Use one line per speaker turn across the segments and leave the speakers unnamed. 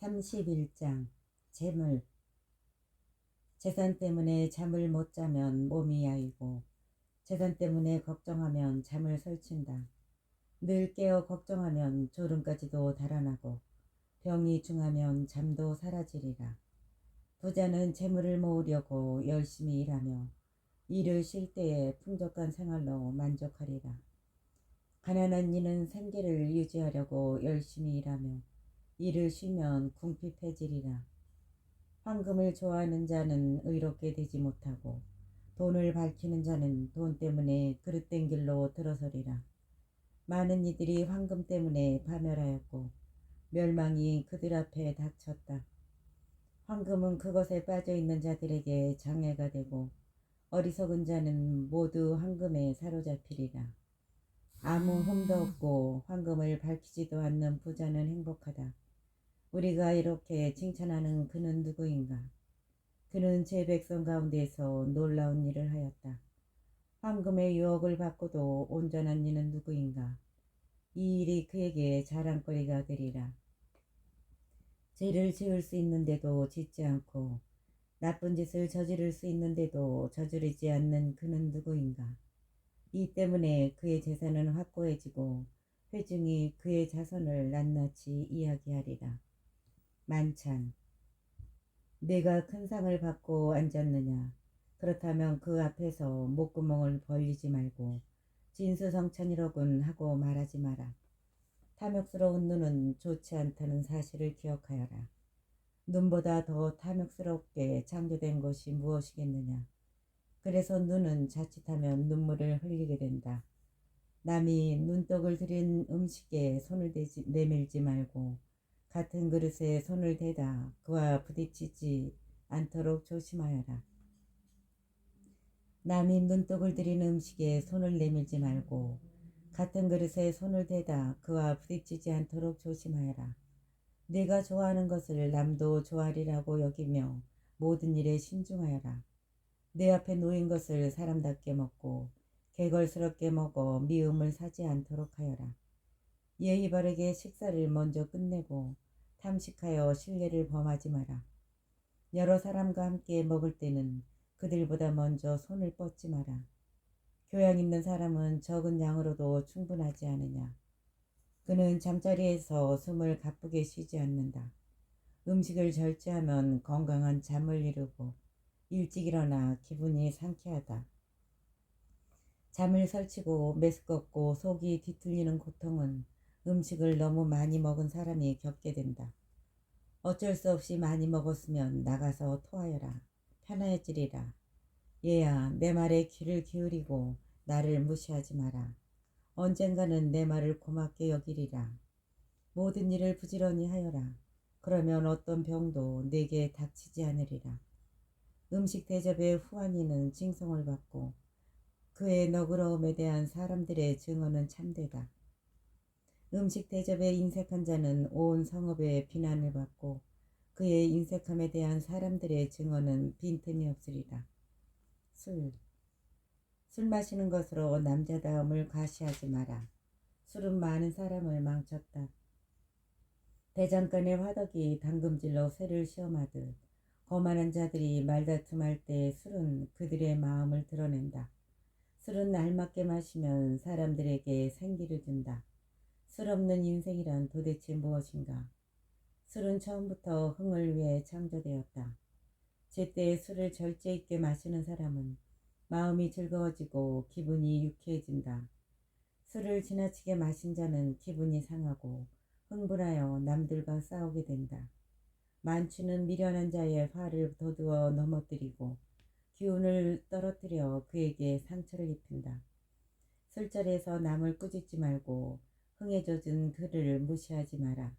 31장 재물. 재산 때문에 잠을 못 자면 몸이 야이고 재산 때문에 걱정하면 잠을 설친다. 늘 깨어 걱정하면 졸음까지도 달아나고 병이 중하면 잠도 사라지리라. 부자는 재물을 모으려고 열심히 일하며 일을 쉴 때에 풍족한 생활로 만족하리라. 가난한 이는 생계를 유지하려고 열심히 일하며 일을 쉬면 궁핍해지리라. 황금을 좋아하는 자는 의롭게 되지 못하고 돈을 밝히는 자는 돈 때문에 그릇된 길로 들어서리라. 많은 이들이 황금 때문에 파멸하였고 멸망이 그들 앞에 닥쳤다. 황금은 그것에 빠져있는 자들에게 장애가 되고 어리석은 자는 모두 황금에 사로잡히리라. 아무 흠도 없고 황금을 밝히지도 않는 부자는 행복하다. 우리가 이렇게 칭찬하는 그는 누구인가? 그는 제 백성 가운데서 놀라운 일을 하였다. 황금의 유혹을 받고도 온전한 이는 누구인가? 이 일이 그에게 자랑거리가 되리라. 죄를 지을 수 있는데도 짓지 않고 나쁜 짓을 저지를 수 있는데도 저지르지 않는 그는 누구인가? 이 때문에 그의 재산은 확고해지고 회중이 그의 자손을 낱낱이 이야기하리라. 만찬. 내가 큰 상을 받고 앉았느냐? 그렇다면 그 앞에서 목구멍을 벌리지 말고 진수성찬이로군 하고 말하지 마라. 탐욕스러운 눈은 좋지 않다는 사실을 기억하여라. 눈보다 더 탐욕스럽게 창조된 것이 무엇이겠느냐? 그래서 눈은 자칫하면 눈물을 흘리게 된다. 남이 눈독을 들인 음식에 손을 내밀지 말고 같은 그릇에 손을 대다 그와 부딪히지 않도록 조심하여라. 남이 눈독을 들인 음식에 손을 내밀지 말고 같은 그릇에 손을 대다 그와 부딪히지 않도록 조심하여라. 네가 좋아하는 것을 남도 좋아하리라고 여기며 모든 일에 신중하여라. 내 앞에 놓인 것을 사람답게 먹고 개걸스럽게 먹어 미움을 사지 않도록 하여라. 예의 바르게 식사를 먼저 끝내고 탐식하여 실례를 범하지 마라. 여러 사람과 함께 먹을 때는 그들보다 먼저 손을 뻗지 마라. 교양 있는 사람은 적은 양으로도 충분하지 않으냐. 그는 잠자리에서 숨을 가쁘게 쉬지 않는다. 음식을 절제하면 건강한 잠을 이루고 일찍 일어나 기분이 상쾌하다. 잠을 설치고 메스껍고 속이 뒤틀리는 고통은 음식을 너무 많이 먹은 사람이 겪게 된다. 어쩔 수 없이 많이 먹었으면 나가서 토하여라. 편해지리라. 얘야, 내 말에 귀를 기울이고 나를 무시하지 마라. 언젠가는 내 말을 고맙게 여기리라. 모든 일을 부지런히 하여라. 그러면 어떤 병도 내게 닥치지 않으리라. 음식 대접에 후한이는 칭송을 받고 그의 너그러움에 대한 사람들의 증언은 참되다. 음식 대접에 인색한 자는 온 성읍의 비난을 받고 그의 인색함에 대한 사람들의 증언은 빈틈이 없으리라. 술 마시는 것으로 남자다움을 과시하지 마라. 술은 많은 사람을 망쳤다. 대장간의 화덕이 당금질로 쇠를 시험하듯 거만한 자들이 말다툼할 때 술은 그들의 마음을 드러낸다. 술은 알맞게 마시면 사람들에게 생기를 준다. 술 없는 인생이란 도대체 무엇인가? 술은 처음부터 흥을 위해 창조되었다. 제때 술을 절제 있게 마시는 사람은 마음이 즐거워지고 기분이 유쾌해진다. 술을 지나치게 마신 자는 기분이 상하고 흥분하여 남들과 싸우게 된다. 만취는 미련한 자의 화를 돋우어 넘어뜨리고 기운을 떨어뜨려 그에게 상처를 입힌다. 술자리에서 남을 꾸짖지 말고 흥에 젖은 그를 무시하지 마라.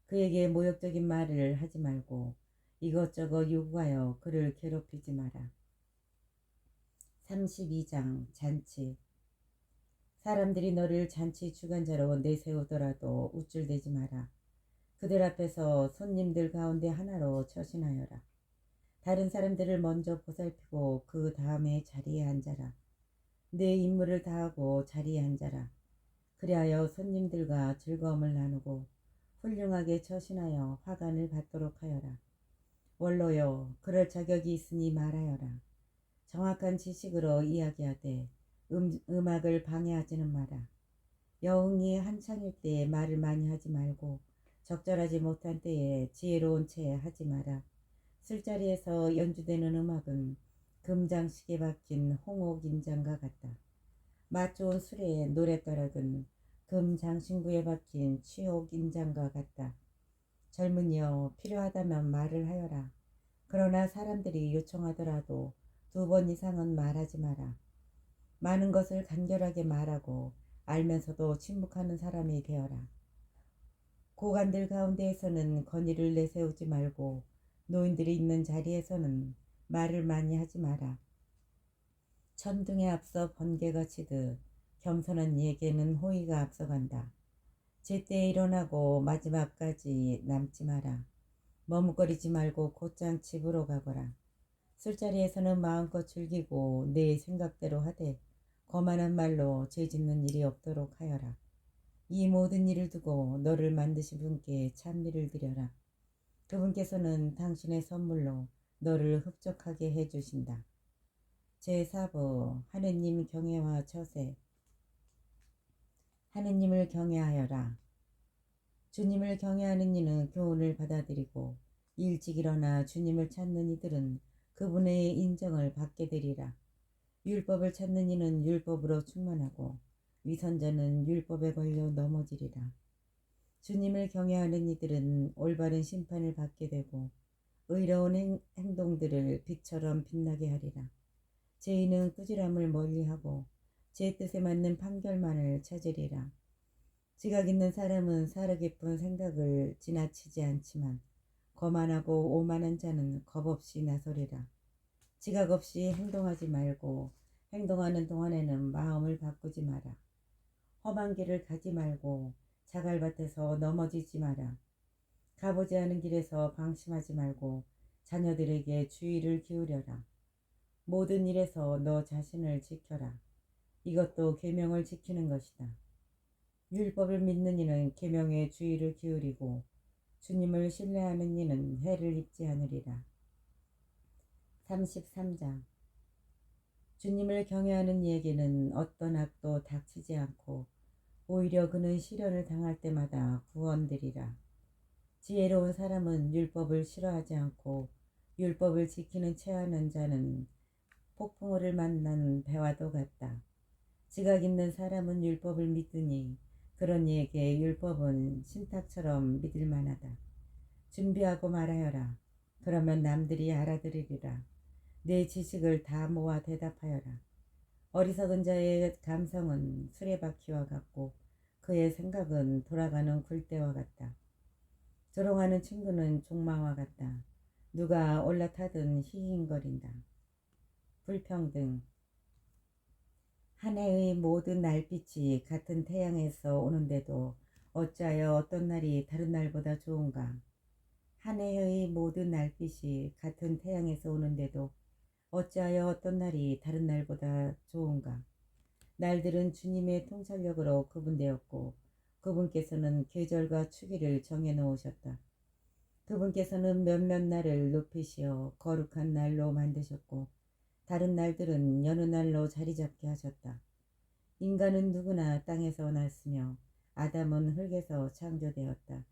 그에게 모욕적인 말을 하지 말고 이것저것 요구하여 그를 괴롭히지 마라. 32장 잔치. 사람들이 너를 잔치 주관자로 내세우더라도 우쭐대지 마라. 그들 앞에서 손님들 가운데 하나로 처신하여라. 다른 사람들을 먼저 보살피고 그 다음에 자리에 앉아라. 내 임무를 다하고 자리에 앉아라. 그리하여 손님들과 즐거움을 나누고 훌륭하게 처신하여 화관을 받도록 하여라. 원로여, 그럴 자격이 있으니 말하여라. 정확한 지식으로 이야기하되 음악을 방해하지는 마라. 여흥이 한창일 때에 말을 많이 하지 말고 적절하지 못한 때에 지혜로운 채 하지 마라. 술자리에서 연주되는 음악은 금장식에 박힌 홍옥 인장과 같다. 맛 좋은 술의 노랫가락은 금장신구에 박힌 취옥 인장과 같다. 젊은이여, 필요하다면 말을 하여라. 그러나 사람들이 요청하더라도 2번 이상은 말하지 마라. 많은 것을 간결하게 말하고 알면서도 침묵하는 사람이 되어라. 고관들 가운데에서는 건의를 내세우지 말고 노인들이 있는 자리에서는 말을 많이 하지 마라. 천둥에 앞서 번개가 치듯 겸손한 이에게는 호의가 앞서간다. 제때에 일어나고 마지막까지 남지 마라. 머뭇거리지 말고 곧장 집으로 가거라. 술자리에서는 마음껏 즐기고 내 생각대로 하되 거만한 말로 죄짓는 일이 없도록 하여라. 이 모든 일을 두고 너를 만드신 분께 찬미를 드려라. 그분께서는 당신의 선물로 너를 흡족하게 해주신다. 제4부 하느님 경외와 처세. 하느님을 경외하여라. 주님을 경외하는 이는 교훈을 받아들이고 일찍 일어나 주님을 찾는 이들은 그분의 인정을 받게 되리라. 율법을 찾는 이는 율법으로 충만하고 위선자는 율법에 걸려 넘어지리라. 주님을 경외하는 이들은 올바른 심판을 받게 되고 의로운 행동들을 빛처럼 빛나게 하리라. 죄인은 꾸지람을 멀리하고 제 뜻에 맞는 판결만을 찾으리라. 지각 있는 사람은 사려 깊은 생각을 지나치지 않지만 거만하고 오만한 자는 겁없이 나서리라. 지각 없이 행동하지 말고 행동하는 동안에는 마음을 바꾸지 마라. 험한 길을 가지 말고 자갈밭에서 넘어지지 마라. 가보지 않은 길에서 방심하지 말고 자녀들에게 주의를 기울여라. 모든 일에서 너 자신을 지켜라. 이것도 계명을 지키는 것이다. 율법을 믿는 이는 계명에 주의를 기울이고 주님을 신뢰하는 이는 해를 입지 않으리라. 33장. 주님을 경외하는 이에게는 어떤 악도 닥치지 않고 오히려 그는 시련을 당할 때마다 구원되리라. 지혜로운 사람은 율법을 싫어하지 않고 율법을 지키는 체하는 자는 폭풍우를 만난 배와도 같다. 지각 있는 사람은 율법을 믿으니 그런 이에게 율법은 신탁처럼 믿을 만하다. 준비하고 말하여라. 그러면 남들이 알아들으리라. 내 지식을 다 모아 대답하여라. 어리석은 자의 감성은 수레바퀴와 같고 그의 생각은 돌아가는 굴대와 같다. 조롱하는 친구는 종마와 같다. 누가 올라타든 히히거린다. 불평등. 한 해의 모든 날빛이 같은 태양에서 오는데도 어찌하여 어떤 날이 다른 날보다 좋은가? 한 해의 모든 날빛이 같은 태양에서 오는데도 어찌하여 어떤 날이 다른 날보다 좋은가? 날들은 주님의 통찰력으로 구분되었고 그분께서는 계절과 추기를 정해놓으셨다. 그분께서는 몇몇 날을 높이시어 거룩한 날로 만드셨고 다른 날들은 여느 날로 자리 잡게 하셨다. 인간은 누구나 땅에서 났으며 아담은 흙에서 창조되었다.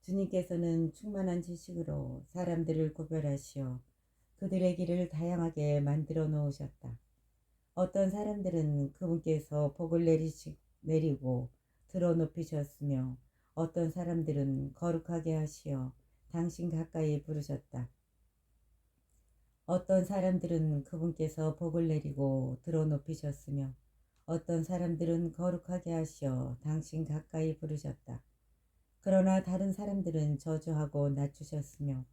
주님께서는 충만한 지식으로 사람들을 구별하시어 그들의 길을 다양하게 만들어 놓으셨다. 어떤 사람들은 그분께서 복을 내리고 들어 높이셨으며 어떤 사람들은 거룩하게 하시어 당신 가까이 부르셨다. 어떤 사람들은 그분께서 복을 내리고 들어 높이셨으며 어떤 사람들은 거룩하게 하시어 당신 가까이 부르셨다. 그러나 다른 사람들은 저주하고 낮추셨으며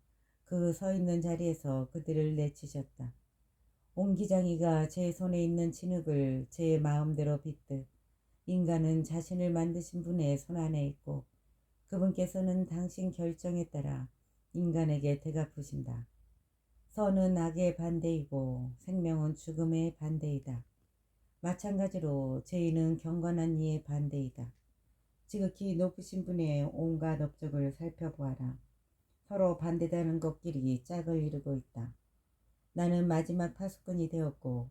그 서 있는 자리에서 그들을 내치셨다. 옹기장이가 제 손에 있는 진흙을 제 마음대로 빚듯 인간은 자신을 만드신 분의 손 안에 있고 그분께서는 당신 결정에 따라 인간에게 대갚으신다. 선은 악의 반대이고 생명은 죽음의 반대이다. 마찬가지로 죄인은 경건한 이의 반대이다. 지극히 높으신 분의 온갖 업적을 살펴보아라. 서로 반대되는 것끼리 짝을 이루고 있다. 나는 마지막 파수꾼이 되었고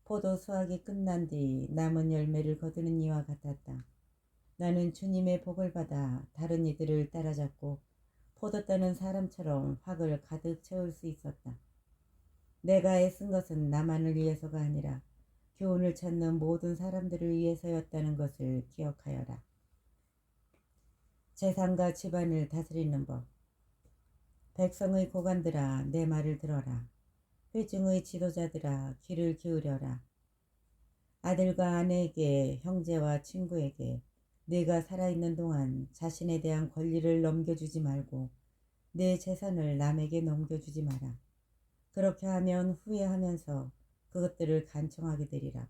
포도 수확이 끝난 뒤 남은 열매를 거두는 이와 같았다. 나는 주님의 복을 받아 다른 이들을 따라잡고 포도 따는 사람처럼 확을 가득 채울 수 있었다. 내가 애쓴 것은 나만을 위해서가 아니라 교훈을 찾는 모든 사람들을 위해서였다는 것을 기억하여라. 재산과 집안을 다스리는 법. 백성의 고관들아, 내 말을 들어라. 회중의 지도자들아, 귀를 기울여라. 아들과 아내에게, 형제와 친구에게 네가 살아있는 동안 자신에 대한 권리를 넘겨주지 말고 내 재산을 남에게 넘겨주지 마라. 그렇게 하면 후회하면서 그것들을 간청하게 되리라.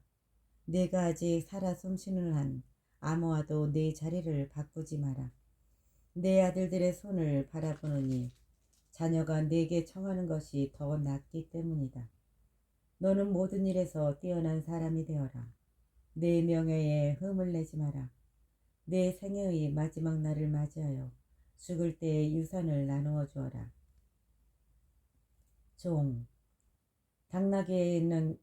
네가 아직 살아 숨쉬는 한 아무와도 네 자리를 바꾸지 마라. 내 아들들의 손을 바라보느니 자녀가 네게 청하는 것이 더 낫기 때문이다. 너는 모든 일에서 뛰어난 사람이 되어라. 내 명예에 흠을 내지 마라. 내 생애의 마지막 날을 맞이하여 죽을 때의 유산을 나누어 주어라. 종.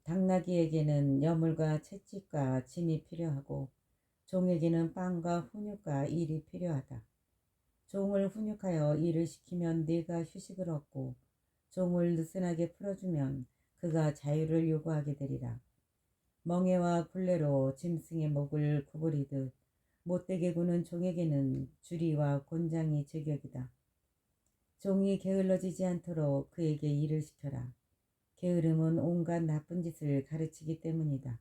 당나귀에게는 여물과 채찍과 짐이 필요하고 종에게는 빵과 훈육과 일이 필요하다. 종을 훈육하여 일을 시키면 네가 휴식을 얻고 종을 느슨하게 풀어주면 그가 자유를 요구하게 되리라. 멍에와 굴레로 짐승의 목을 구부리듯 못되게 구는 종에게는 주리와 곤장이 제격이다. 종이 게을러지지 않도록 그에게 일을 시켜라. 게으름은 온갖 나쁜 짓을 가르치기 때문이다.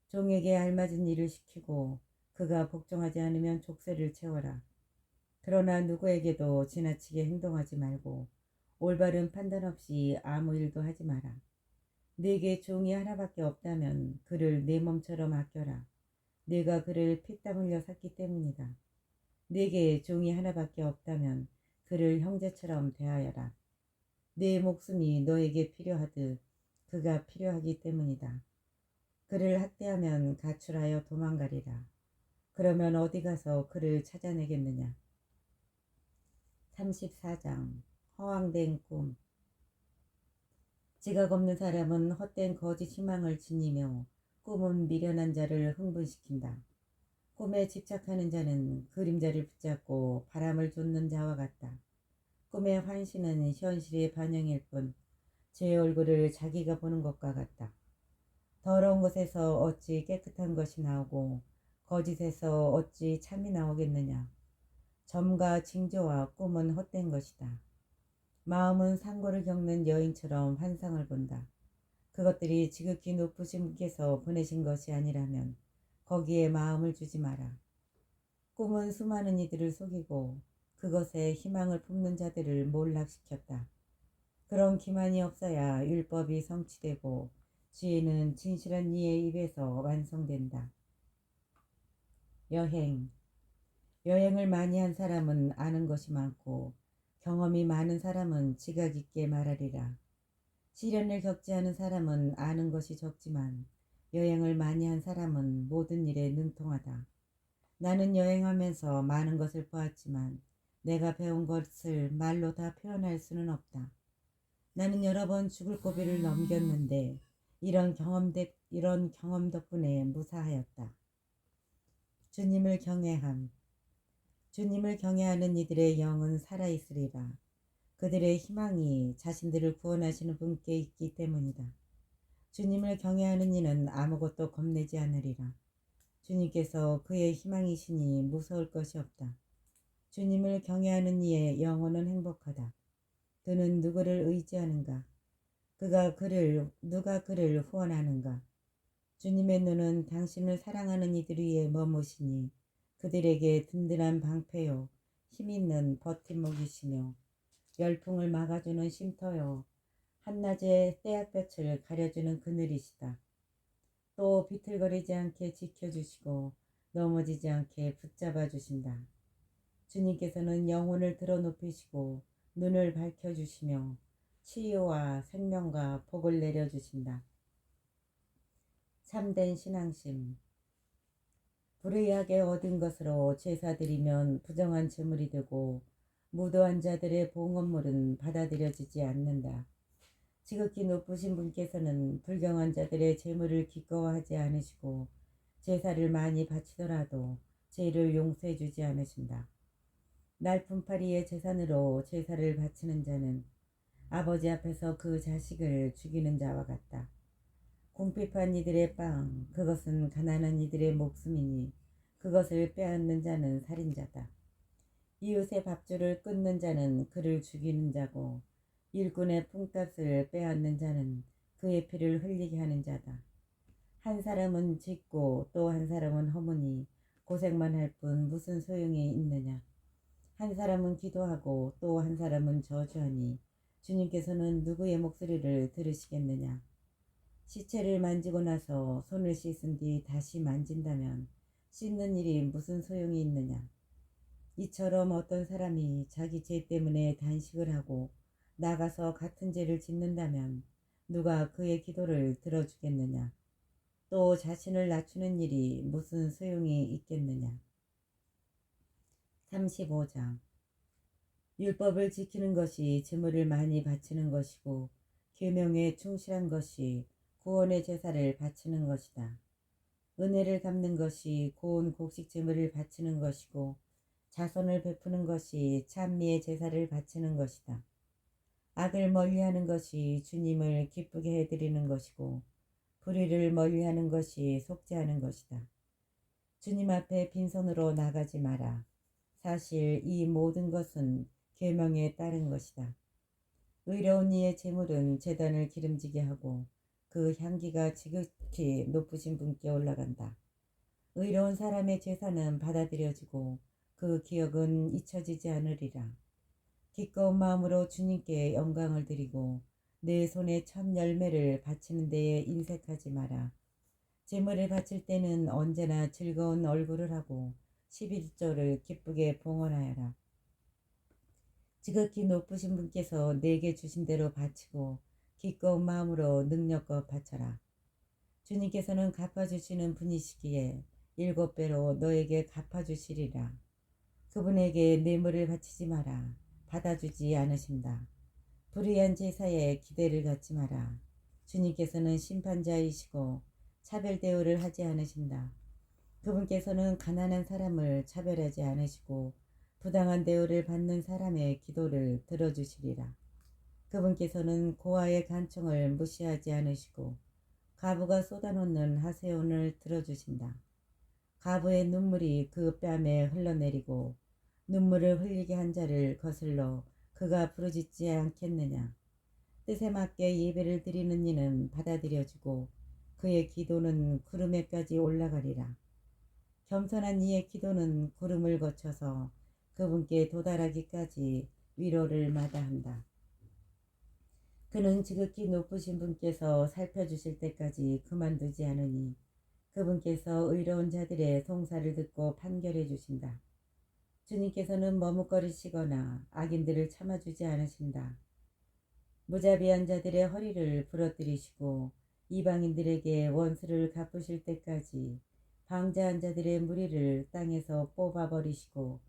종에게 알맞은 일을 시키고 그가 복종하지 않으면 족쇄를 채워라. 그러나 누구에게도 지나치게 행동하지 말고 올바른 판단 없이 아무 일도 하지 마라. 네게 종이 하나밖에 없다면 그를 내 몸처럼 아껴라. 네가 그를 피땀 흘려 샀기 때문이다. 네게 종이 하나밖에 없다면 그를 형제처럼 대하여라. 네 목숨이 너에게 필요하듯 그가 필요하기 때문이다. 그를 학대하면 가출하여 도망가리라. 그러면 어디 가서 그를 찾아내겠느냐. 34장. 허황된 꿈. 지각 없는 사람은 헛된 거짓 희망을 지니며 꿈은 미련한 자를 흥분시킨다. 꿈에 집착하는 자는 그림자를 붙잡고 바람을 쫓는 자와 같다. 꿈의 환시는 현실의 반영일 뿐 제 얼굴을 자기가 보는 것과 같다. 더러운 것에서 어찌 깨끗한 것이 나오고 거짓에서 어찌 참이 나오겠느냐. 점과 징조와 꿈은 헛된 것이다. 마음은 상고를 겪는 여인처럼 환상을 본다. 그것들이 지극히 높으신 분께서 보내신 것이 아니라면 거기에 마음을 주지 마라. 꿈은 수많은 이들을 속이고 그것에 희망을 품는 자들을 몰락시켰다. 그런 기만이 없어야 율법이 성취되고 지혜는 진실한 이의 입에서 완성된다. 여행. 여행을 많이 한 사람은 아는 것이 많고 경험이 많은 사람은 지각 있게 말하리라. 시련을 겪지 않은 사람은 아는 것이 적지만 여행을 많이 한 사람은 모든 일에 능통하다. 나는 여행하면서 많은 것을 보았지만 내가 배운 것을 말로 다 표현할 수는 없다. 나는 여러 번 죽을 고비를 넘겼는데 이런 경험 덕분에 무사하였다. 주님을 경외함. 주님을 경외하는 이들의 영은 살아있으리라. 그들의 희망이 자신들을 구원하시는 분께 있기 때문이다. 주님을 경외하는 이는 아무것도 겁내지 않으리라. 주님께서 그의 희망이시니 무서울 것이 없다. 주님을 경외하는 이의 영혼은 행복하다. 그는 누구를 의지하는가? 누가 그를 후원하는가? 주님의 눈은 당신을 사랑하는 이들 위에 머무시니 그들에게 든든한 방패요 힘있는 버팀목이시며 열풍을 막아주는 쉼터요 한낮의 떼약볕을 가려주는 그늘이시다. 또 비틀거리지 않게 지켜주시고 넘어지지 않게 붙잡아 주신다. 주님께서는 영혼을 들어 높이시고 눈을 밝혀주시며 치유와 생명과 복을 내려주신다. 참된 신앙심. 불의하게 얻은 것으로 제사드리면 부정한 제물이 되고 무도한 자들의 봉헌물은 받아들여지지 않는다. 지극히 높으신 분께서는 불경한 자들의 제물을 기꺼워하지 않으시고 제사를 많이 바치더라도 죄를 용서해 주지 않으신다. 날품팔이의 재산으로 제사를 바치는 자는 아버지 앞에서 그 자식을 죽이는 자와 같다. 궁핍한 이들의 빵, 그것은 가난한 이들의 목숨이니 그것을 빼앗는 자는 살인자다. 이웃의 밥줄을 끊는 자는 그를 죽이는 자고 일꾼의 품값을 빼앗는 자는 그의 피를 흘리게 하는 자다. 한 사람은 짓고 또 한 사람은 허무니 고생만 할 뿐 무슨 소용이 있느냐. 한 사람은 기도하고 또 한 사람은 저주하니 주님께서는 누구의 목소리를 들으시겠느냐. 시체를 만지고 나서 손을 씻은 뒤 다시 만진다면 씻는 일이 무슨 소용이 있느냐. 이처럼 어떤 사람이 자기 죄 때문에 단식을 하고 나가서 같은 죄를 짓는다면 누가 그의 기도를 들어주겠느냐. 또 자신을 낮추는 일이 무슨 소용이 있겠느냐. 35장. 율법을 지키는 것이 제물을 많이 바치는 것이고 계명에 충실한 것이 구원의 제사를 바치는 것이다. 은혜를 갚는 것이 고운 곡식 제물을 바치는 것이고 자선을 베푸는 것이 찬미의 제사를 바치는 것이다. 악을 멀리하는 것이 주님을 기쁘게 해드리는 것이고 불의를 멀리하는 것이 속죄하는 것이다. 주님 앞에 빈손으로 나가지 마라. 사실 이 모든 것은 계명에 따른 것이다. 의로운 이의 제물은 제단을 기름지게 하고 그 향기가 지극히 높으신 분께 올라간다. 의로운 사람의 제사는 받아들여지고 그 기억은 잊혀지지 않으리라. 기꺼운 마음으로 주님께 영광을 드리고 내 손에 첫 열매를 바치는 데에 인색하지 마라. 제물을 바칠 때는 언제나 즐거운 얼굴을 하고 11조를 기쁘게 봉헌하여라. 지극히 높으신 분께서 내게 주신 대로 바치고 기꺼운 마음으로 능력껏 바쳐라. 주님께서는 갚아주시는 분이시기에 7배로 너에게 갚아주시리라. 그분에게 뇌물을 바치지 마라. 받아주지 않으신다. 불의한 제사에 기대를 갖지 마라. 주님께서는 심판자이시고 차별 대우를 하지 않으신다. 그분께서는 가난한 사람을 차별하지 않으시고 부당한 대우를 받는 사람의 기도를 들어주시리라. 그분께서는 고아의 간청을 무시하지 않으시고 가부가 쏟아놓는 하세온을 들어주신다. 가부의 눈물이 그 뺨에 흘러내리고 눈물을 흘리게 한 자를 거슬러 그가 부르짖지 않겠느냐. 뜻에 맞게 예배를 드리는 이는 받아들여지고 그의 기도는 구름에까지 올라가리라. 겸손한 이의 기도는 구름을 거쳐서 그분께 도달하기까지 위로를 마다한다. 그는 지극히 높으신 분께서 살펴주실 때까지 그만두지 않으니 그분께서 의로운 자들의 송사를 듣고 판결해 주신다. 주님께서는 머뭇거리시거나 악인들을 참아주지 않으신다. 무자비한 자들의 허리를 부러뜨리시고 이방인들에게 원수를 갚으실 때까지 방자한 자들의 무리를 땅에서 뽑아버리시고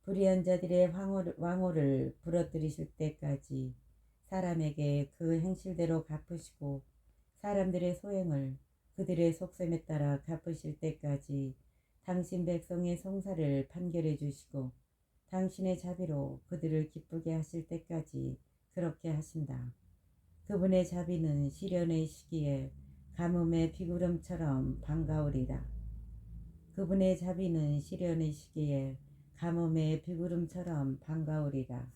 불의한 자들의 왕호를 부러뜨리실 때까지 사람에게 그 행실대로 갚으시고 사람들의 소행을 그들의 속셈에 따라 갚으실 때까지 당신 백성의 송사를 판결해 주시고 당신의 자비로 그들을 기쁘게 하실 때까지 그렇게 하신다. 그분의 자비는 시련의 시기에 가뭄의 비구름처럼 반가우리라. 그분의 자비는 시련의 시기에 가뭄의 비구름처럼 반가우리라.